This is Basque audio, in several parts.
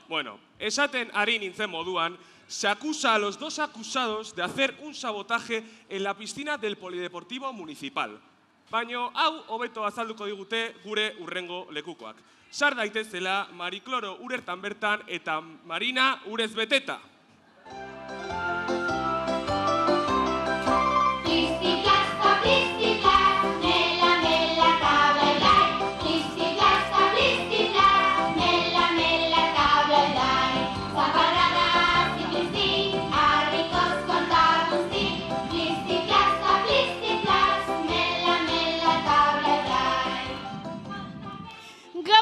Bueno, esaten ari nintzen moduan, se acusa a los dos acusados de hacer un sabotaje en la piscina del Polideportivo Municipal. Baina hau hobeto azalduko digute gure urrengo lekukoak. Sar daitezela Marikloro urertan bertan eta Marina urez beteta.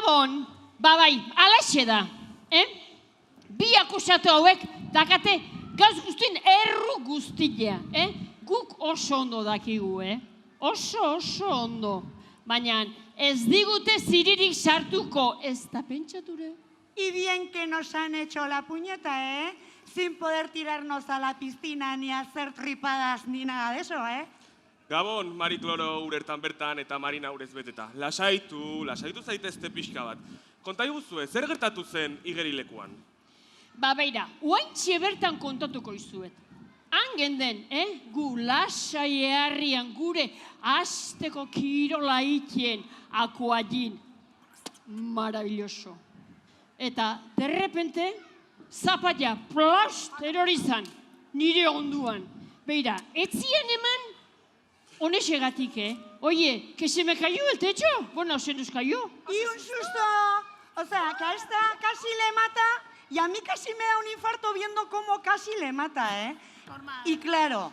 Gabon, bai, alaxe da. Bi akusatu hauek dakate gauz guztien erru guztia. Guk oso ondo dakigu, oso ondo. Baina ez digute ziririk sartuko, ez da pentsature. Y bien que nos han hecho la puñeta, sin poder tirarnos a la piscina ni hacer tripadas ni nada de eso, Gabon, Marikloro urertan bertan eta Marina urez beteta. Lasaitu zaitezte pixka bat. Konta iguzue, zer gertatu zen igerilekuan? Beira, oaintxe bertan kontatuko izuet. Han genden, gu lasai eharrian gure asteko kirola itien akuagin. Maravilloso. Eta, derrepente, zapalla plast erorizan, nire onduan. Beira, etzien eman honexegatik, Oye, que se me cayó el techo. Bueno, se nos cayó. Y un susto. O sea, que a esta casi le mata y a mí casi me da un infarto viendo cómo casi le mata, Normal. Y claro,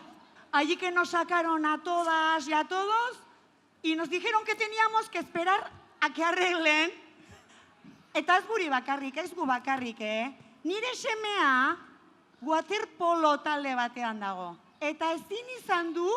allí que nos sacaron a todas y a todos y nos dijeron que teníamos que esperar a que arreglen. Eta ez guri bakarrik, ez gu bakarrik, Nire semea waterpolo talde batean dago. Eta ezin izan du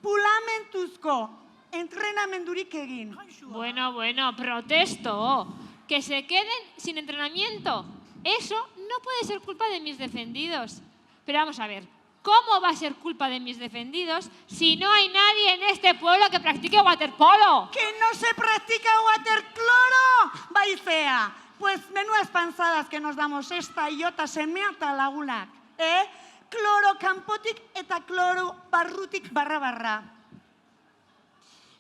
pulamentuzko entrenamendurik egin. Bueno, protesto. Que se queden sin entrenamiento. Eso no puede ser culpa de mis defendidos. Pero vamos a ver, ¿cómo va a ser culpa de mis defendidos si no hay nadie en este pueblo que practique waterpolo? ¡Que no se practica watercloro! Baizea, pues menudas panzadas que nos damos esta iota semea eta lagunak, Kloro kanpotik eta kloro barrutik barra.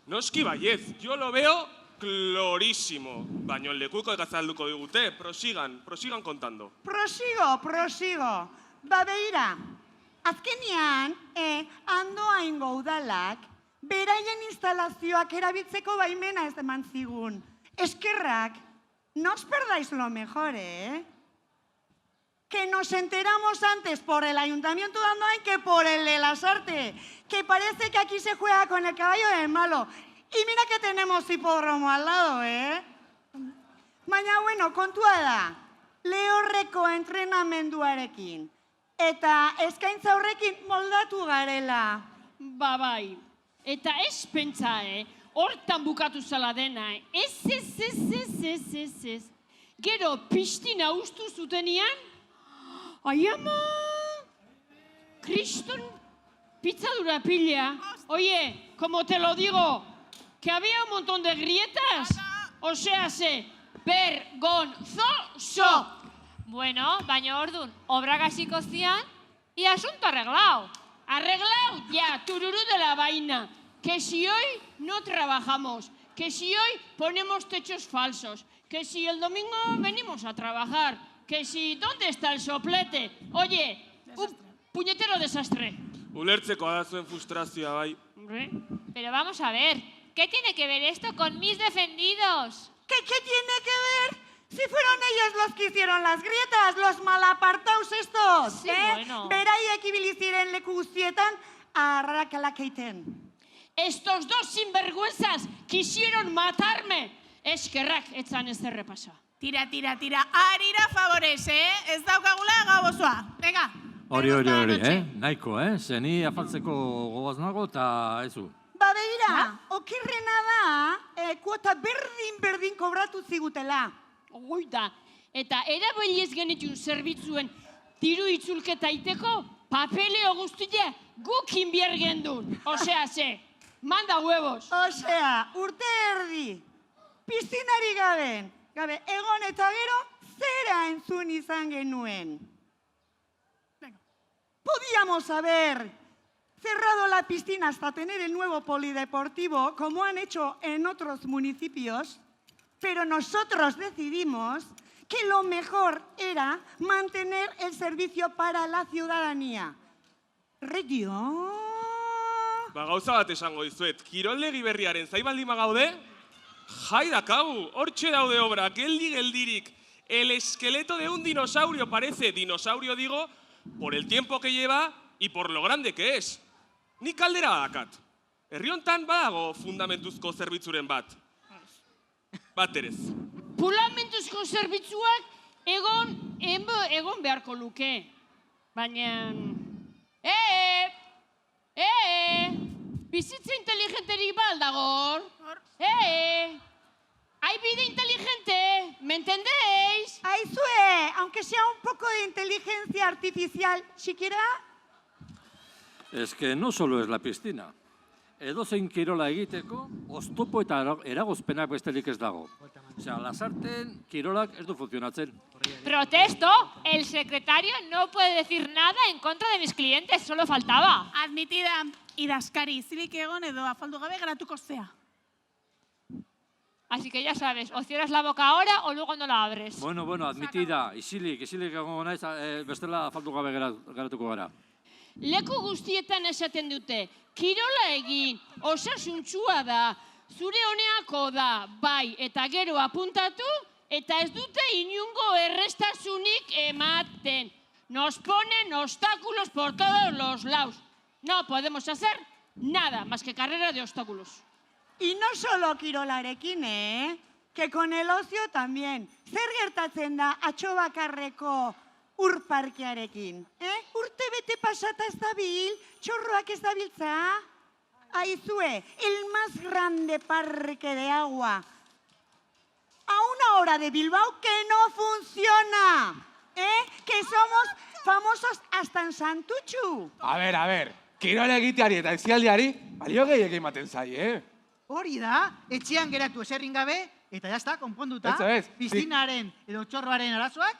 Noski baiez, yo lo veo clarísimo. Baina lekuko azalduko digute, prosigan kontando. Prosigo. Beira, azkenean, Andoaingo udalak, beraien instalazioak erabiltzeko baimena ez eman zigun. Eskerrak, no os perdáis lo mejor, Que nos enteramos antes por el Ayuntamiento de Andoain que por el de Lasarte, que parece que aquí se juega con el caballo del malo. Y mira que tenemos hipódromo al lado, Baina, bueno, kontua da, lehorreko entrenamenduarekin, eta eskaintza horrekin moldatu garela. Bai, eta ez pentsa, hortan bukatu zala dena, Ez. Gero pistina ustu zutenian, ai ama, kriston pizzadura pila. Oye, como te lo digo, que había un montón de grietas, o sea, vergonzoso. Bueno, baina ordun, obrak hasiko zian y asunto arreglado. Arreglado, ya, tururú de la vaina. Que si hoy no trabajamos, que si hoy ponemos techos falsos, que si el domingo venimos a trabajar, que si, ¿dónde está el soplete? Oye, un puñetero desastre. Ulertzeko da zuen frustrazioa, bai. Pero vamos a ver, ¿qué tiene que ver esto con mis defendidos? ¿Qué tiene que ver? Si fueron ellos los que hicieron las grietas, los malapartaus estos, Sí, bueno. Beraiek ibili ziren leku guztietan arrakalak egiten. Estos dos sinvergüenzas quisieron matarme. Eskerrak, etzan ez repasa. Tira. Arira favorez, Ez daukagula gau osoa. Venga. Hori, nahiko, Zeni afaltzeko gogoz nago eta ezu. Beira, okerrena da, kuota berdin kobratu zigutela. Oida, eta erabiliz genitun zerbitzuen diru itzulketa iteko, papeleo guztia gukin bier gendun. Osea, manda huevos. Osea, urte erdi, piztinari gabe, egon eta gero, zera entzun izan genuen. Podíamos haber cerrado la piscina hasta tener el nuevo polideportivo, como han hecho en otros municipios, pero nosotros decidimos que lo mejor era mantener el servicio para la ciudadanía. Regio... Gauza bat esango dizuet, kiroldegi berriaren zaibaldin gaude, jai dakagu, hortxe daude obra, geldirik. El esqueleto de un dinosaurio parece, dinosaurio digo, por el tiempo que lleva y por lo grande que es. Nik kaldera badakat. Herri hontan badago fundamentuzko zerbitzuren bat. Baterez. Fundamentuzko zerbitzuak egon beharko luke. Baina... Bizitza inteligenterik baldagor. Hay vida inteligente, ¿me entendéis? Aizue, aunque sea un poco de inteligencia artificial, siquiera... Es que no solo es la piscina. Edozein kirola egiteko, oztopo eta eragozpenak besterik ez dago. Osea, lasarten kirolak ez du funtzionatzen. Protesto, el secretario no puede decir nada en contra de mis clientes, solo faltaba. Admitida, idazkari, zilik egon edo afaldu gabe geratuko zea. Así que ya sabes, o cierras la boca ahora o luego no la abres. Bueno, admitida, isilik egongo naiz, bestela faltu gabe geratuko gara. Leku guztietan esaten dute, kirola egin, osasuntsua da, zure honeako da, bai, eta gero apuntatu, eta ez dute inungo errestasunik ematen. Nos ponen obstáculos por todos los lados. No podemos hacer nada más que carrera de obstáculos. Y no solo kirolarekin, que con el ocio también. Zer gertatzen da atxo bakarreko urparkearekin? Urte bete pasata ez dabil, txorroak ez dabiltza. Aizue, el más grande parque de agua. A una hora de Bilbao que no funciona. Que somos famosos hasta en Santutxu. A ver, kirola egiteari eta ezialdiari balio gehiagin ematen zai, Hori da, etxean geratu eserrin gabe, eta jazta, konponduta. Eso es. Piscinaren edo txorroaren arazoak.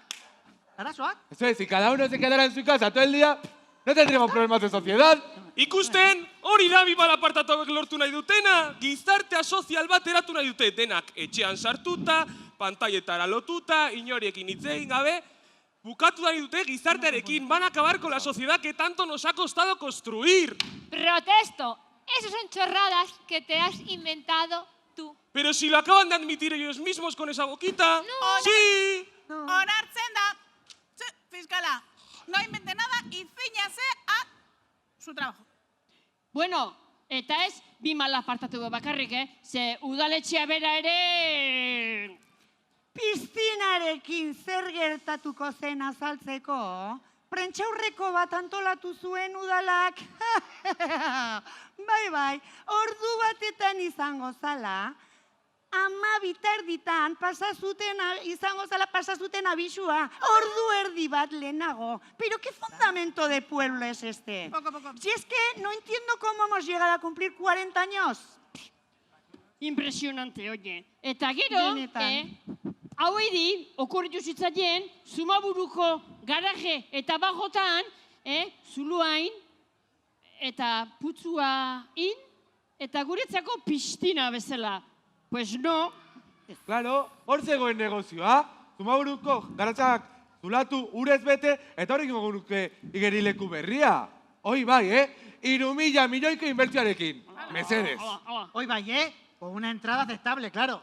Eso es, si cada uno se quedara en su casa todo el día, no tendríamos problemas de sociedad. Ikusten, hori da bimal apartatuak lortu nahi dutena, gizartea sozial bat eratu nahi dute, denak etxean sartuta, pantaietara lotuta, inoriekin hitz egin gabe, bukatu nahi dute gizartearekin, van a acabar con la sociedad que tanto nos ha costado construir. Protesto, esas son chorradas que te has inventado tú. Pero si lo acaban de admitir ellos mismos con esa boquita. No. Sí. Onartzen da, fiskala, no invente nada y ciñase a su trabajo. Bueno, eta ez, bi mal apartatu bakarrik, ze udaletxea bera ere... Piscinarekin zer gertatuko zen azaltzeko, prentxaurreko bat antolatu zuen udalak. Bai, ordu batetan izango zala, 12:00 izango zala pasazuten abisua, ordu erdi bat lehenago. Pero ¿qué fundamento de pueblo es este? Poco. Si es que no entiendo cómo hemos llegado a cumplir 40 años. Impresionante, oye. Eta gero, Benetan. hauei okurritu zitzaien, Zumaburuko garaje eta bajotan, zuluain, eta putzuain, eta guretzako pistina bezala. Pues no. Claro, hor zegoen negozioa. Zumaburuko garatzak zulatu urez bete, eta horrekin gogunuke igerileku berria. Hoi bai, 3.000 milioiko inbertsioarekin. Mesedes. Hoy bai, con una entrada aceptable, claro.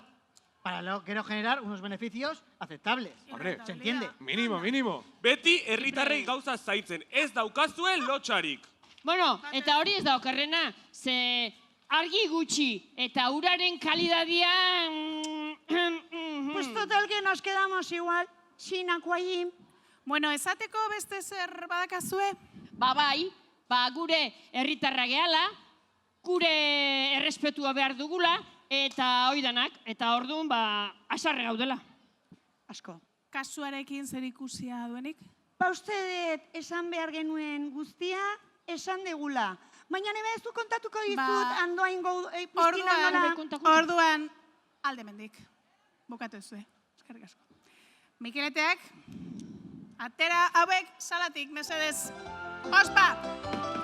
Para quiero generar unos beneficios aceptables. Hombre, ¿Se entiende? Mínimo. Beti herritarrei gauza zaitzen, ez daukazuen lotxarik. Bueno, eta hori ez da okerrena, ze argi gutxi eta uraren kalidadian... Pues total que nos quedamos igual, sin aquaim. Bueno, esateko beste zer badakazue? Bai, gure herritarra gehala, gure errespetua behar dugula, eta oidanak, eta orduan, asarre gaudela. Asko. Kasuarekin zer ikusia duenik? Uste dut esan behar genuen guztia, esan degula. Baina nebe ez du kontatuko dizut, andoain piztina nola. Orduan, alde mendik. Bukatu ezue. Eskerrik asko. Mikeletek, atera hauek salatik, mesedez. Ospa!